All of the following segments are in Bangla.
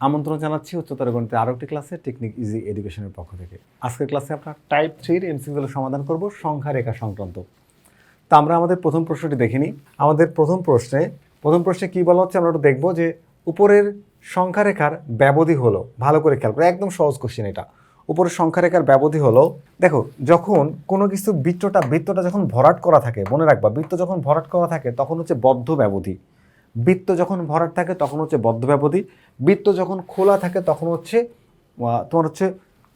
আমন্ত্রণ জানাচ্ছি উচ্চতর গণিতের আরও একটি ক্লাসে টেকনিক ইজি এডুকেশনের পক্ষ থেকে। আজকের ক্লাসে আমরা টাইপ 3-র এমসিকিউগুলো সমাধান করব সংখ্যা রেখা সংক্রান্ত। তো আমরা আমাদের প্রথম প্রশ্নটি দেখে নিই। আমাদের প্রথম প্রশ্নে কী বলা হচ্ছে আমরা একটু দেখব যে উপরের সংখ্যা রেখার ব্যবধি হলো, ভালো করে খেয়াল করে, একদম সহজ কোশ্চেন এটা। উপরের সংখ্যা রেখার ব্যবধি হলো, দেখো যখন কোনো কিছু বৃত্তটা যখন ভরাট করা থাকে, মনে রাখবা বৃত্ত যখন ভরাট করা থাকে তখন হচ্ছে বদ্ধ ব্যবধি। বৃত্ত যখন ভরাট থাকে তখন হচ্ছে বদ্ধ ব্যবধি। বৃত্ত যখন খোলা থাকে তখন হচ্ছে তোমার হচ্ছে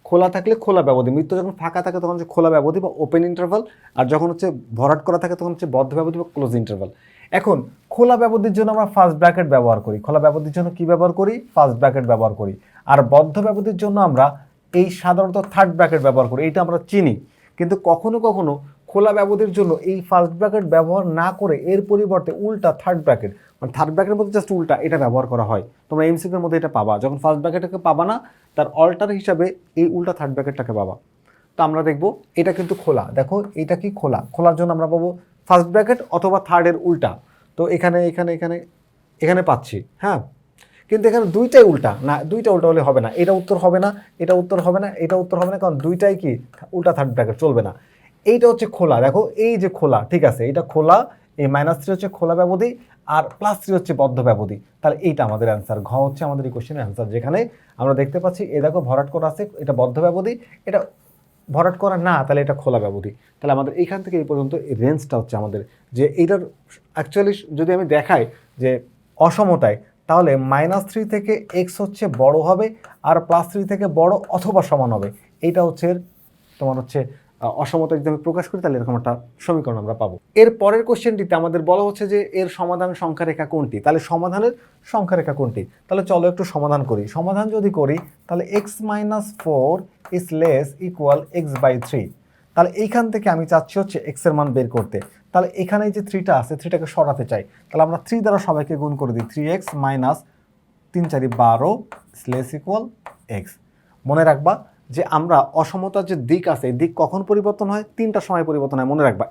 খোলা থাকলে খোলা ব্যবধি। বৃত্ত যখন ফাঁকা থাকে তখন হচ্ছে খোলা ব্যবধি বা ওপেন ইন্টারভাল, আর যখন হচ্ছে ভরাট করা থাকে তখন হচ্ছে বদ্ধ ব্যবধি বা ক্লোজ ইন্টারভাল। এখন খোলা ব্যবধির জন্য আমরা ফার্স্ট ব্র্যাকেট ব্যবহার করি। খোলা ব্যবধির জন্য কি ব্যবহার করি? ফার্স্ট ব্র্যাকেট ব্যবহার করি। আর বদ্ধ ব্যবধির জন্য আমরা এই সাধারণত থার্ড ব্র্যাকেট ব্যবহার করি, এইটা আমরা চিনি। কিন্তু কখনো কখনো খোলা ব্যবধির জন্য এই ফার্স্ট ব্র্যাকেট ব্যবহার না করে এর পরিবর্তে উল্টা থার্ড ব্র্যাকেট, মানে থার্ড ব্র্যাকেটের মধ্যে জাস্ট উল্টা এটা ব্যবহার করা হয়। তোমরা এমসিকিউর মধ্যে এটা পাবা, যখন ফার্স্ট ব্র্যাকেটটাকে পাবা না তার অল্টার হিসাবে এই উল্টা থার্ড ব্র্যাকেটটাকে পাবা। তো আমরা দেখব এটা কিন্তু খোলা, দেখো এটা কি খোলা, খোলার জন্য আমরা পাবো ফার্স্ট ব্র্যাকেট অথবা থার্ডের উল্টা। তো এখানে এখানে এখানে এখানে পাচ্ছি, হ্যাঁ। কিন্তু এখানে দুইটাই উল্টা না, দুইটা উল্টা হলে হবে না, এটা উত্তর হবে না, এটা উত্তর হবে না, এটা উত্তর হবে না, কারণ দুইটাই কি উল্টা থার্ড ব্র্যাকেট, চলবে না। এইটা হচ্ছে খোলা, দেখো এই যে খোলা, ঠিক আছে, এটা খোলা, এই -3 হচ্ছে খোলা ব্যবধি আর +3 হচ্ছে বদ্ধ ব্যবধি। তাহলে এইটা আমাদের অ্যান্সার, ঘ হচ্ছে আমাদের এই কোশ্চেনের অ্যান্সার। যেখানে আমরা দেখতে পাচ্ছি এ দেখো ভরাট করা আছে, এটা বদ্ধ ব্যবধি, এটা ভরাট করা না, তাহলে এটা খোলা ব্যবধি। তাহলে আমাদের এইখান থেকে এই পর্যন্ত এই রেঞ্জটা হচ্ছে আমাদের, যে এইটার অ্যাকচুয়ালি যদি আমি দেখাই যে অসমতায়, তাহলে -3 থেকে x হচ্ছে বড় হবে আর +3 থেকে বড় অথবা সমান হবে। এইটা হচ্ছে তোমার হচ্ছে অসমতা। যদি আমি প্রকাশ করি তাহলে এরকম একটা সমীকরণ আমরা পাবো। এর পরের কোশ্চেনটিতে আমাদের বলা হচ্ছে যে এর সমাধান সংখ্যা রেখা কোনটি, তাহলে সমাধানের সংখ্যা রেখা কোনটি। তাহলে চলো একটু সমাধান করি। সমাধান যদি করি তাহলে x-4 is less equal x/3। তাহলে এইখান থেকে আমি চাচ্ছি হচ্ছে x এর মান বের করতে। তাহলে এখানে যে 3টা আছে 3টাকে সরাতে চাই, তাহলে আমরা 3 দ্বারা সবাইকে গুণ করে দিই। 3x - 3 × 4 = 12 less equal x। মনে রাখবা যে আমরা অসমতার যে দিক আছে এই দিক কখন পরিবর্তন হয়? 3টা সময় পরিবর্তন হয়, মনে রাখবা।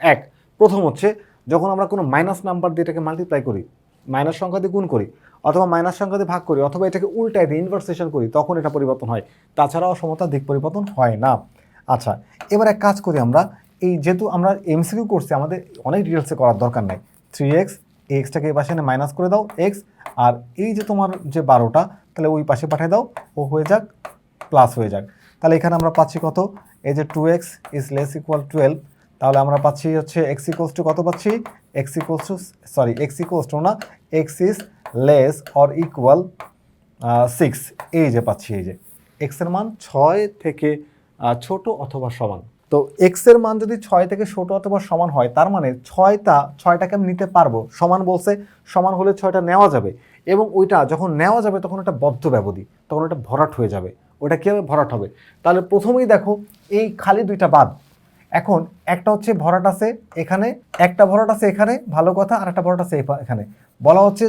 প্রথম হচ্ছে যখন আমরা কোনো মাইনাস নাম্বার দিয়ে এটাকে মাল্টিপ্লাই করি, মাইনাস সংখ্যা দিয়ে গুণ করি, অথবা মাইনাস সংখ্যা দিয়ে ভাগ করি, অথবা এটাকে উল্টায় দিয়ে ইনভার্সেশন করি, তখন এটা পরিবর্তন হয়। তাছাড়া অসমতার দিক পরিবর্তন হয় না। আচ্ছা, এবার এক কাজ করি আমরা, এই যেহেতু আমরা এমসিকিউ করছি আমাদের অনেক ডিটেলসে করার দরকার নাই। 3x, এই এক্সটাকে এই পাশে মাইনাস করে দাও x, আর এই যে তোমার যে 12টা তাহলে ওই পাশে পাঠিয়ে দাও, ও হয়ে যাক প্লাস হয়ে যাক। তাহলে এখানে আমরা পাচ্ছি কত? এই যে 2x ইজ লেস ইকুয়াল 12, তাহলে আমরা পাচ্ছি হচ্ছে x ইকুয়ালস টু কত পাচ্ছি? x ইকুয়ালস টু না, x is less or equal 6। এই যে পাচ্ছি, এই যে x এর মান 6 থেকে ছোট অথবা সমান। তো x এর মান যদি 6 থেকে ছোট অথবা সমান হয়, তার মানে 6টাকে আমি নিতে পারবো। সমান বলছে, সমান হলে 6টা নেওয়া যাবে, এবং ওইটা যখন নেওয়া যাবে তখন ওটা বদ্ধ ব্যবধি, তখন ওটা ভরাট হয়ে যাবে। ওটা কীভাবে ভরাট হবে? তাহলে প্রথমেই দেখো এই খালি দুইটা বাদ। এখন একটা হচ্ছে ভরাট আছে এখানে, একটা ভরাট আছে এখানে, ভালো কথা, আর একটা ভরাট আছে এখানে। বলা হচ্ছে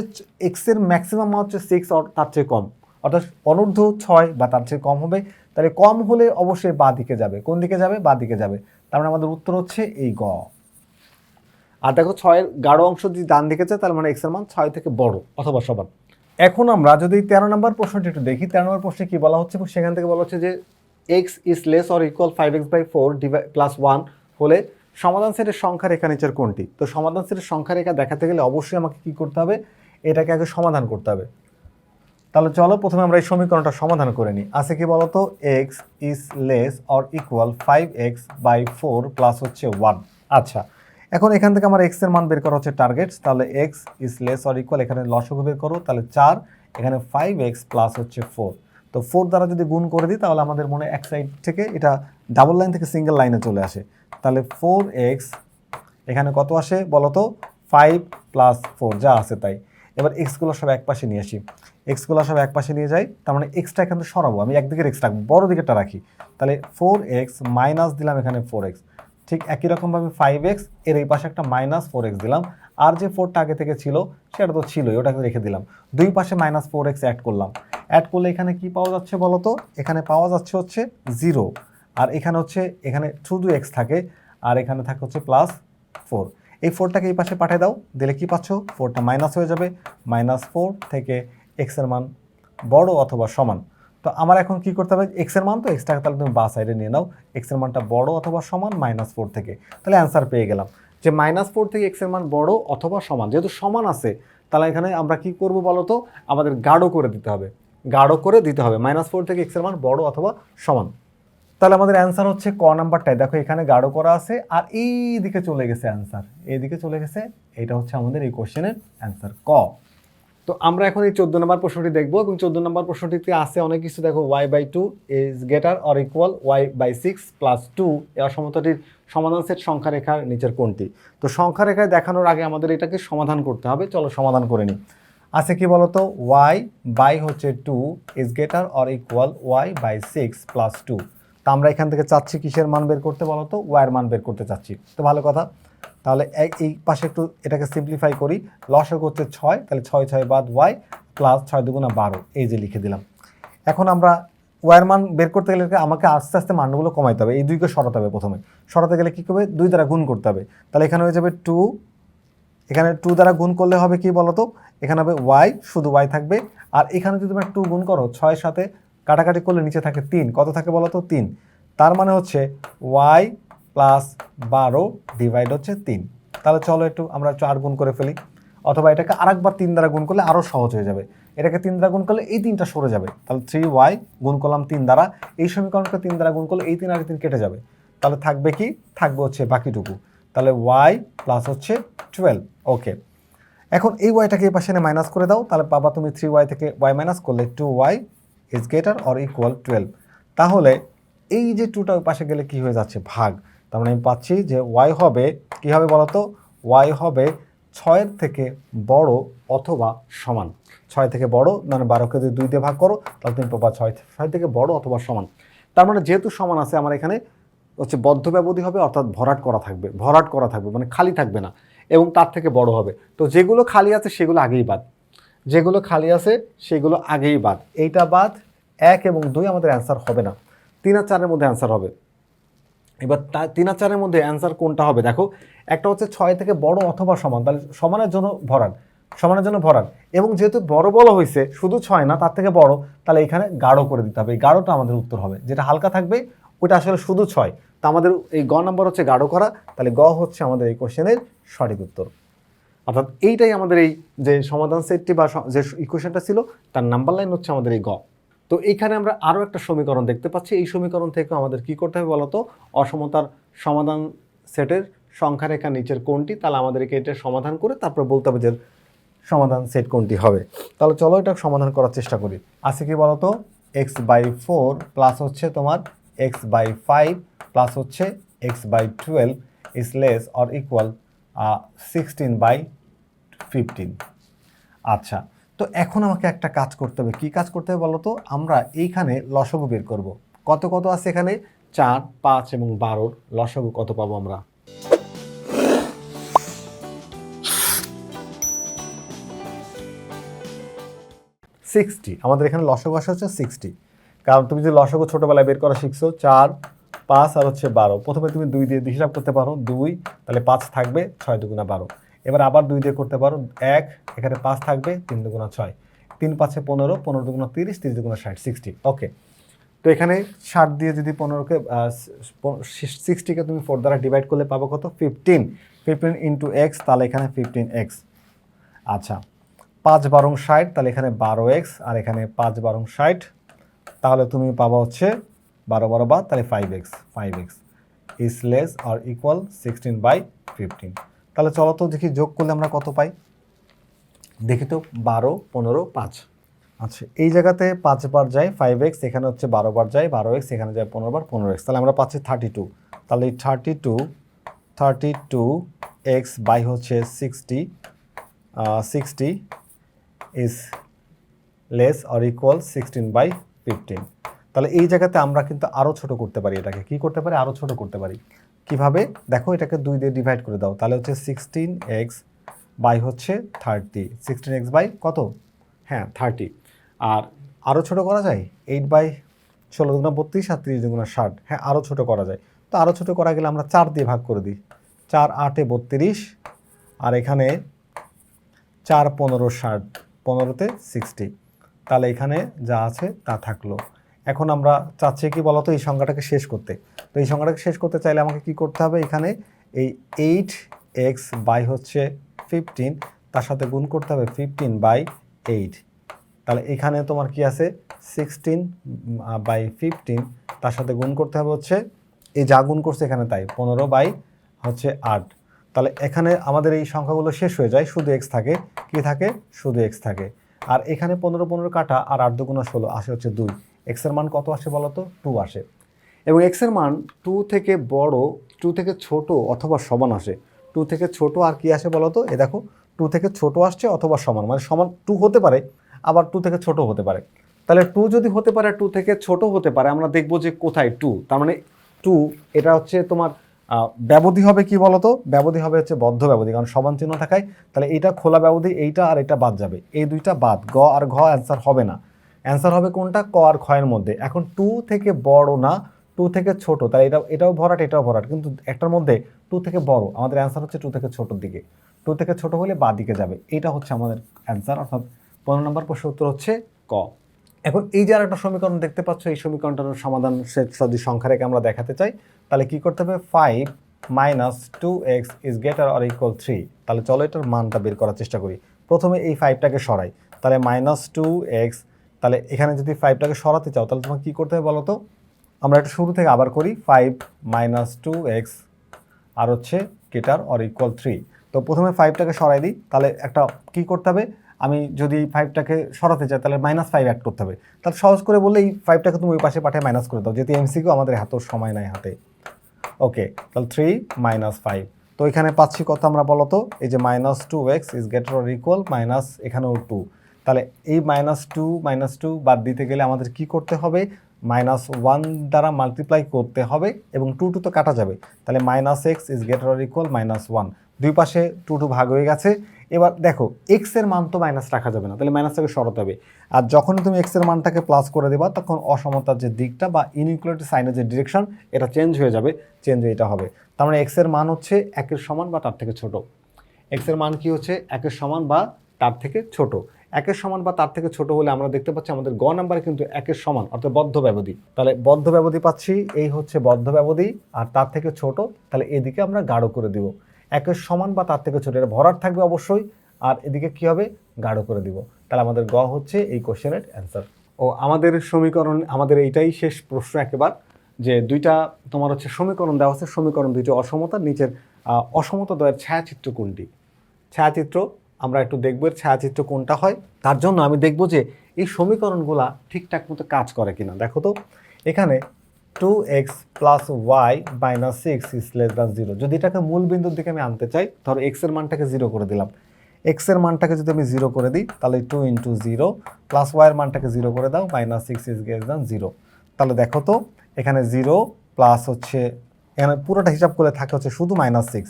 x এর ম্যাক্সিমাম মান হচ্ছে 6 তার চেয়ে কম, অর্থাৎ অনূর্ধ্ব 6 বা তার চেয়ে কম হবে। তাহলে কম হলে অবশ্যই বাঁ দিকে যাবে। কোন দিকে যাবে? বাঁ দিকে যাবে। তার মানে আমাদের উত্তর হচ্ছে এই গ। আর দেখো 6-এর গাঢ় অংশ যদি ডান দিকে যায় তার মানে x এর মান 6 থেকে বড় অথবা সমান। এখন আমরা যদি 13 নম্বর প্রশ্নটি একটু দেখি, 13 নম্বর প্রশ্নে কি বলা হচ্ছে? সেখান থেকে বলা হচ্ছে যে x is less or equal 5x/4 + 1 হলে সমাধান সেটের সংখ্যা রেখা নিচের কোনটি? তো সমাধান সেটের সংখ্যা রেখা দেখাতে গেলে অবশ্যই আমাকে কি করতে হবে? এটাকে আগে সমাধান করতে হবে। তাহলে চলো প্রথমে আমরা এই সমীকরণটা সমাধান করে নিই। আছে কি বলতো? x is less or equal 5x/4 plus হচ্ছে 1। আচ্ছা, এখন এখান থেকে আমার x এর মান বের করা হচ্ছে টার্গেটস। তাহলে x is less or equal, এখানে লসাগু বের করো, তাহলে 4, এখানে 5x প্লাস হচ্ছে 4। তো 4 দ্বারা যদি গুণ করে দিই তাহলে আমাদের মনে এক সাইড থেকে এটা ডাবল লাইন থেকে সিঙ্গেল লাইনে চলে আসে। তাহলে 4x এখানে কত আসে বলতো? 5 + 4 যা আছে তাই। এবার এক্সগুলো সব এক পাশে নিয়ে আসি, এক্সগুলো সব এক পাশে নিয়ে যাই, তার মানে এক্সটা এখান থেকে সরাবো, আমি একদিকের এক্স রাখবো, বড় দিকেরটা রাখি। তাহলে 4x মাইনাস দিলাম এখানে 4x, ঠিক একই রকমভাবে 5x এর এই পাশে একটা -4x দিলাম, আর যে 4টা আগে থেকে ছিল সেটা তো ছিলই, ওটাকে রেখে দিলাম। দুই পাশে -4x অ্যাড করলাম, অ্যাড করলে এখানে কি পাওয়া যাচ্ছে বলতো? এখানে পাওয়া যাচ্ছে হচ্ছে 0, আর এখানে হচ্ছে এখানে শুধু x থাকে, আর এখানে থাকে হচ্ছে +4। এই 4টাকে এই পাশে পাঠিয়ে দাও, দিলে কি পাচ্ছ? 4টা মাইনাস হয়ে যাবে, -4 থেকে x এর মান বড় অথবা সমান। তো আমার এখন কি করতে হবে, এক্সের মান তো এক্সটাকে তাহলে তুমি বা সাইডে নিয়ে নাও, এক্সের মানটা বড় অথবা সমান -4 থেকে, তাহলে অ্যান্সার পেয়ে গেলাম যে -4 থেকে এক্সের মান বড় অথবা সমান। যেহেতু সমান আছে তাহলে এখানে আমরা কি করব বলো তো, আমাদের গাঢ় করে দিতে হবে, গাঢ় করে দিতে হবে -4 থেকে এক্সের মান বড় অথবা সমান। তাহলে আমাদের অ্যান্সার হচ্ছে ক নাম্বারটাই, দেখো এখানে গাঢ় করা আছে আর এই দিকে চলে গেছে অ্যান্সার, এইদিকে চলে গেছে, এটা হচ্ছে আমাদের এই কোশ্চেনের অ্যান্সার ক। তো আমরা এখন এই 14 নম্বর প্রশ্নটি দেখবো এবং 14 নম্বর প্রশ্নটিতে আছে অনেক কিছু, দেখো y/2 is greater or equal y/6 plus 2 এই অসমতাটির সমাধান সেট সংখ্যা রেখার নিচের কোনটি। তো সংখ্যা রেখায় দেখানোর আগে আমাদের এটাকে সমাধান করতে হবে, চলো সমাধান করে নিই। আছে কি বলতো, y/2 is greater or equal y/6 plus 2। তো আমরা এখান থেকে চাচ্ছি কিসের মান বের করতে বলতো, y এর মান বের করতে চাচ্ছি। তো ভালো কথা, তাহলে এই পাশে একটু এটাকে সিম্পলিফাই করি, লসাগু হচ্ছে 6, তাহলে 6 6 বাদ y প্লাস 6 2 12, এই যে লিখে দিলাম। এখন আমরা ওয়ার মান বের করতে গেলে আমাকে আস্তে আস্তে মানগুলো কমাইতে হবে, এই দুইকে সরাতে হবে, প্রথমে সরাতে গেলে কী করবে, 2 দ্বারা গুণ করতে হবে, তাহলে এখানে হয়ে যাবে 2, এখানে 2 দ্বারা গুণ করলে হবে কি বলতো, এখানে হবে y, শুধু y থাকবে, আর এখানে যদি তোমরা 2 গুণ করো 6 সাথে কাটাকাটি করলে নিচে থাকে 3, কত থাকে বলতো 3, তার মানে হচ্ছে y প্লাস 12 ডিভাইড হচ্ছে 3। তাহলে চলো একটু আমরা 4 গুণ করে ফেলি, অথবা এটাকে আরেকবার 3 দ্বারা গুণ করলে আরও সহজ হয়ে যাবে, এটাকে 3 দ্বারা গুণ করলে এই 3টা সরে যাবে, তাহলে 3y গুণ করলাম 3 দ্বারা, এই সমীকরণকে 3 দ্বারা গুণ করলে এই 3 আর 3 কেটে যাবে, তাহলে থাকবে কি, থাকবে হচ্ছে বাকিটুকু, তাহলে y প্লাস হচ্ছে 12। ওকে, এখন এই ওয়াইটাকে এই পাশে মাইনাস করে দাও, তাহলে পাবা তুমি 3y থেকে y মাইনাস করলে 2y is greater or equal 12। তাহলে এই যে 2টা ওই পাশে গেলে কি হয়ে যাচ্ছে, ভাগ, তার মানে আমি পাচ্ছি যে y হবে কি হবে বলতো, y হবে 6 থেকে বড় অথবা সমান। 6 থেকে বড় মানে 12কে যদি 2 দিয়ে ভাগ করো তাহলে তুমি পাবা 6 থেকে বড় অথবা সমান। তার মানে যেহেতু সমান আছে আমার এখানে হচ্ছে বদ্ধ ব্যবধি হবে, অর্থাৎ ভরাট করা থাকবে, ভরাট করা থাকবে মানে খালি থাকবে না, এবং তার থেকে বড় হবে। তো যেগুলো খালি আছে সেগুলো আগেই বাদ, যেগুলো খালি আছে সেগুলো আগেই বাদ, এইটা বাদ, 1 এবং 2 আমাদের অ্যান্সার হবে না, 3 আর 4-এর মধ্যে অ্যান্সার হবে। এবার 3 আর 4-এর মধ্যে অ্যান্সার কোনটা হবে দেখো, একটা হচ্ছে 6 থেকে বড় অথবা সমান, তাহলে সমানের জন্য ভরাট, সমানের জন্য ভরাট, এবং যেহেতু বড় বলা হয়েছে শুধু 6 না তার থেকে বড়, তাহলে এখানে গাঢ় করে দিতে হবে, এই গাঢ়টা আমাদের উত্তর হবে, যেটা হালকা থাকবে ওইটা আসলে শুধু 6, তা আমাদের এই গ নাম্বার হচ্ছে গাঢ় করা, তাহলে গ হচ্ছে আমাদের এই কোশ্চেনের সঠিক উত্তর। অর্থাৎ এইটাই আমাদের এই যে সমাধান সেটটি বা যে ইকুয়েশনটা ছিল তার নাম্বার লাইন হচ্ছে আমাদের এই গ। তো এইখানে আমরা আরও একটা সমীকরণ দেখতে পাচ্ছি, এই সমীকরণ থেকে আমাদের কি করতে হবে বলতো, অসমতার সমাধান সেটের সংখ্যা রেখা নিচের কোনটি, তাহলে আমাদেরকে এটা সমাধান করে তারপর বলতে হবে যে সমাধান সেট কোনটি হবে। তাহলে চলো এটা সমাধান করার চেষ্টা করি। আছে কি বলতো, x/4 প্লাস হচ্ছে তোমার x/5 প্লাস হচ্ছে x/12 is less or equal 16/15। আচ্ছা, তো এখন আমাকে একটা কাজ করতে হবে, কি কাজ করতে হবে বলো তো, আমরা এইখানে লসাগু বের করব। কত কত আছে এখানে, 4, 5 এবং 12-র লসাগু কত পাবো আমরা, আমাদের এখানে লসাগু আসা হচ্ছে 60, কারণ তুমি যে লসাগু ছোটোবেলায় বের করা শিখছো, 4, 5 আর হচ্ছে 12, প্রথমে তুমি 2 দিয়ে হিসাব করতে পারো, 2, তাহলে 5 থাকবে, 6 2 12, এবার আবার 2 দিয়ে করতে পারো 1, এখানে 5 থাকবে, 3 2 6, 3 5 15, 15 2 30, 30 2 60, 60। ওকে, তো এখানে 60 দিয়ে যদি 15কে 60কে তুমি 4 দ্বারা ডিভাইড করলে পাবো কত, 15, 15 ইন্টু এক্স, তাহলে এখানে 15x। আচ্ছা, 5 12 60, তাহলে এখানে 12x, আর এখানে 5 12 60, তাহলে তুমি পাবা হচ্ছে 12 12 বাদ, তাহলে 5x is less or equal 16/15। তাহলে চলো তো দেখি যোগ করলে আমরা কত পাই, দেখি তো, 12 15 5। আচ্ছা, এই জায়গাতে 5 বার যায় 5x, এখানে হচ্ছে 12 বার যায় 12x, এখানে যায় 15 বার 15x, তাহলে আমরা পাচ্ছি 32। তাহলে এই 32x বাই হচ্ছে 60 ইজ লেস অর ইকুয়াল 16/15। তাহলে এই জায়গাতে আমরা কিন্তু আরও ছোট করতে পারি, এটাকে কি করতে পারি, আরও ছোট করতে পারি। কিভাবে দেখো, এটাকে 2 দিয়ে ডিভাইড করে দাও, তাহলে হচ্ছে 16x বাই হচ্ছে 30, 16x বাই কত, হ্যাঁ 30। আর আরও ছোট করা যায়, 8/16 দুগুণা 32 আর 30 দুগুণা 60, হ্যাঁ আরও ছোট করা যায়। তো আরও ছোট করা গেলে আমরা 4 দিয়ে ভাগ করে দিই, 4 8 32, আর এখানে 4 15 60, 15তে 60, তাহলে এখানে যা আছে তা থাকলো। এখন আমরা চাচ্ছি কি বলতো এই সংখ্যাটাকে শেষ করতে। তো এই সংখ্যাটাকে শেষ করতে চাইলে আমাকে কি করতে হবে, এখানে এই 8x বাই হচ্ছে 15 তার সাথে গুণ করতে হবে 15/8। তাহলে এখানে তোমার কি আছে 16/15 তার সাথে গুণ করতে হবে হচ্ছে এই যা গুণ করছে এখানে তাই 15/8। তাহলে এখানে আমাদের এই সংখ্যাগুলো শেষ হয়ে যায়, শুধু x থাকে। কি থাকে? শুধু x থাকে। আর এখানে 15 কাটা আর 8 দুগুণা 16 আসে হচ্ছে 2। x এর মান কত আসে বলো তো? 2 আসে। এবং x এর মান 2 থেকে বড়, 2 থেকে ছোট অথবা সমান আসে। 2 থেকে ছোট আর কি আসে বলো তো? এ দেখো 2 থেকে ছোট আসছে অথবা সমান, মানে সমান 2 হতে পারে, আবার 2 থেকে ছোট হতে পারে। তাহলে 2 যদি হতে পারে, 2 থেকে ছোট হতে পারে, আমরা দেখব যে কোথায় 2। তার মানে 2 এটা হচ্ছে তোমার ব্যবধি হবে কি বলতো? ব্যবধি হবে হচ্ছে বদ্ধ ব্যবধি, কারণ সমান চিহ্ন থাকায়। তাহলে এইটা খোলা ব্যবধি, এইটা আর এটা বাদ যাবে, এই দুইটা বাদ, গ আর ঘ অ্যান্সার হবে না। অ্যান্সার হবে কোনটা? ক আর খ এর মধ্যে। এখন 2 থেকে বড় না 2 থেকে ছোট, তাই এটাও ভরাট এটাও ভরাট, কিন্তু একটার মধ্যে 2 থেকে বড়। আমাদের অ্যান্সার হচ্ছে 2 থেকে ছোটোর দিকে। 2 থেকে ছোট হলে বাঁ দিকে যাবে, এটা হচ্ছে আমাদের অ্যান্সার, অর্থাৎ 15 নম্বর প্রশ্ন উত্তর হচ্ছে ক। এখন এই যে আর একটা সমীকরণ দেখতে পাচ্ছ, এই সমীকরণটার সমাধান যদি সংখ্যা রেখে আমরা দেখাতে চাই, তাহলে কি করতে হবে? 5 - 2x is greater or equal 3। তাহলে চলো এটার মানটা বের করার চেষ্টা করি। প্রথমে এই 5টাকে সরাই, তাহলে -2x। তাহলে এখানে যদি 5টাকে সরাতে চাও তাহলে তোমাকে কী করতে হবে বলো তো? আমরা একটু শুরু থেকে আবার করি। 5 - 2x আর হচ্ছে গ্রেটার অর ইকুয়াল 3। তো প্রথমে 5টাকে সরাই দিই, তাহলে একটা কী করতে হবে? আমি যদি 5টাকে সরাতে চাই তাহলে -5 অ্যাড করতে হবে। তাহলে সহজ করে বললে এই 5টাকে তুমি ওই পাশে পাঠিয়ে মাইনাস করে দাও, যেহেতু এমসিকিউ আমাদের হাতেও সময় নাই হাতে। ওকে, তাহলে 3 - 5। তো এখানে পাচ্ছি কত আমরা বলো তো? এই যে -2x is greater or equal minus এখানেও 2। তাহলে এই -2 বাদ দিতে গেলে আমাদের কি করতে হবে? -1 দ্বারা মাল্টিপ্লাই করতে হবে, এবং 2 তো কাটা যাবে। তাহলে -x is greater or equal -1। দুই পাশে 2 ভাগ হয়ে গেছে। এবার দেখো x এর মান তো মাইনাস রাখা যাবে না, তাহলে মাইনাসটাকে সরাতে হবে। আর যখনই তুমি x এর মানটাকে প্লাস করে দেবা, তখন অসমতার যে দিকটা বা ইনইকুয়ালিটি সাইনের যে ডিরেকশন, এটা চেঞ্জ হয়ে যাবে, চেঞ্জ হয়ে এটা হবে। তার মানে x এর মান হচ্ছে 1-এর সমান বা তার থেকে ছোট। x এর মান কি হচ্ছে? 1-এর সমান বা তার থেকে ছোট। 1-এর সমান বা তার থেকে ছোট হলে আমরা দেখতে পাচ্ছি আমাদের গ নাম্বারে কিন্তু 1-এর সমান, অর্থাৎ বদ্ধ ব্যবধি। তাহলে বদ্ধ ব্যবধি পাচ্ছি, এই হচ্ছে বদ্ধ ব্যবধি, আর তার থেকে ছোট, তাহলে এদিকে আমরা গাঢ় করে দিব। 1-এর সমান বা তার থেকে ছোট, এটা ভরাট থাকবে অবশ্যই, আর এদিকে কি হবে? গাঢ় করে দিব। তাহলে আমাদের গ হচ্ছে এই কোশ্চেনের অ্যান্সার। ও আমাদের সমীকরণ, আমাদের এইটাই শেষ প্রশ্ন একেবারে, যে দুইটা তোমার হচ্ছে সমীকরণ দেওয়া হচ্ছে, সমীকরণ দুইটা অসমতার, নিচের অসমতা দ্বয়ের ছায়াচিত্র কোনটি? ছায়াচিত্র আমরা একটু দেখব এর ছায়াচিত্র কোনটা হয়। তার জন্য আমি দেখব যে এই সমীকরণগুলা ঠিকঠাক মতো কাজ করে কিনা। দেখো তো এখানে 2x + y - 6 is less than 0। যদি এটাকে মূল বিন্দুর দিকে আমি আনতে চাই, ধরো x এর মানটাকে 0 করে দিলাম। x এর মানটাকে যদি আমি 0 করে দিই, তাহলে 2 × 0 প্লাস y এর মানটাকে 0 করে দাও, -6 ইজ গ্রেটার দ্যান 0। তাহলে দেখো তো এখানে 0 প্লাস হচ্ছে, এখানে পুরোটা হিসাব করে থাকে হচ্ছে শুধু -6,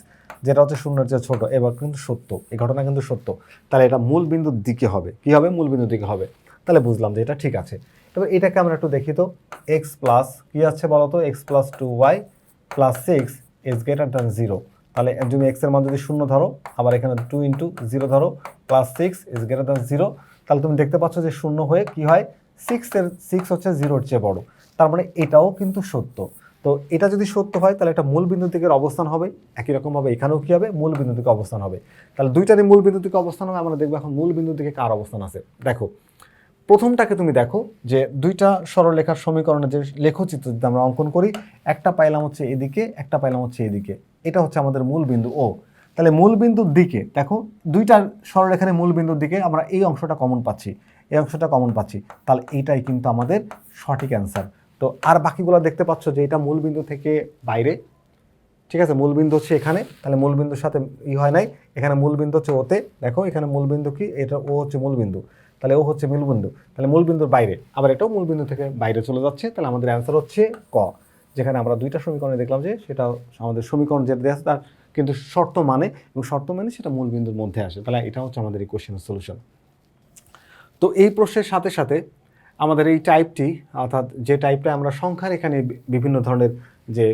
যেটা হচ্ছে শূন্যের চেয়ে ছোট। এবার কিন্তু সত্য, এই ঘটনা কিন্তু সত্য। তাহলে এটা মূল বিন্দুর দিকে হবে। কি হবে? মূল বিন্দুর দিকে হবে। তাহলে বুঝলাম যে এটা ঠিক আছে। তবে এটাকে আমরা একটু দেখি তো। x প্লাস কি আছে বলো তো? x + 2y + 6 is greater than 0। তাহলে তুমি x এর মান যদি 0 ধরো, আবার এখানে 2 × 0 ধরো, +6 ইজ গ্রেটার দ্যান 0, তাহলে তুমি দেখতে পাচ্ছ যে 0 হয়ে কি হয়? 6 হচ্ছে 0-এর চেয়ে বড়। তার মানে এটাও কিন্তু সত্য। তো এটা যদি সত্য হয় তাহলে এটা মূল বিন্দু দিকের অবস্থান হবে। একই রকমভাবে এখানেও কি হবে? মূল বিন্দু দিকে অবস্থান হবে। তাহলে দুইটারই মূল বিন্দু দিকে অবস্থান হবে। আমরা দেখবো এখন মূল বিন্দু দিকে কার অবস্থান আছে। দেখো প্রথমটাকে তুমি দেখো যে দুইটা সরলরেখার সমীকরণের যে লেখচিত্র যদি আমরা অঙ্কন করি, একটা পাইলাম হচ্ছে এদিকে, একটা পাইলাম হচ্ছে এদিকে। এটা হচ্ছে আমাদের মূল বিন্দু ও। তাহলে মূল বিন্দুর দিকে দেখো, দুইটা সরলরেখার মূল বিন্দুর দিকে আমরা এই অংশটা কমন পাচ্ছি, এই অংশটা কমন পাচ্ছি। তাহলে এইটাই কিন্তু আমাদের সঠিক অ্যান্সার। তো আর বাকিগুলো দেখতে পাচ্ছ যে এটা মূল বিন্দু থেকে বাইরে, ঠিক আছে? মূল বিন্দু হচ্ছে এখানে, তাহলে মূল বিন্দুর সাথে হয় নাই। এখানে মূল বিন্দু হচ্ছে ওতে, দেখো এখানে মূল বিন্দু কি? এটা ও হচ্ছে মূল বিন্দু, তাহলে ও হচ্ছে মূল বিন্দু, তাহলে মূল বিন্দুর বাইরে, আবার এটাও মূল বিন্দু থেকে বাইরে চলে যাচ্ছে। তাহলে আমাদের অ্যান্সার হচ্ছে ক। যেখানে আমরা দুইটা সমীকরণে দেখলাম যে সেটা আমাদের সমীকরণ যেটা দেওয়া আছে তার কিন্তু শর্ত মানে, এবং শর্ত মানে সেটা মূল বিন্দুর মধ্যে আসে। তাহলে এটা হচ্ছে আমাদের এই কোশ্চেনের সলিউশন। তো এই প্রশ্নের সাথে সাথে আমাদের এই টাইপটি, অর্থাৎ যে টাইপটা আমরা সংখ্যার এখানে বিভিন্ন ধরনের যে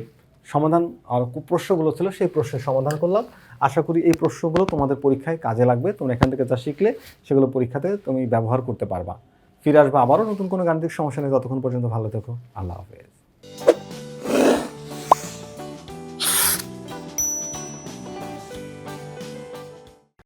সমাধান আর প্রশ্নগুলো ছিল সেই প্রশ্নের সমাধান করলাম। আশা করি এই প্রশ্নগুলো তোমাদের পরীক্ষায় কাজে লাগবে। তোমরা এখান থেকে যা শিখলে সেগুলো পরীক্ষাতে তুমি ব্যবহার করতে পারবা। ফিরে আসবো আবারও নতুন কোনো গাণিতিক সমস্যা নিয়ে। ততক্ষণ পর্যন্ত ভালো থেকো। আল্লাহ হাফেজ।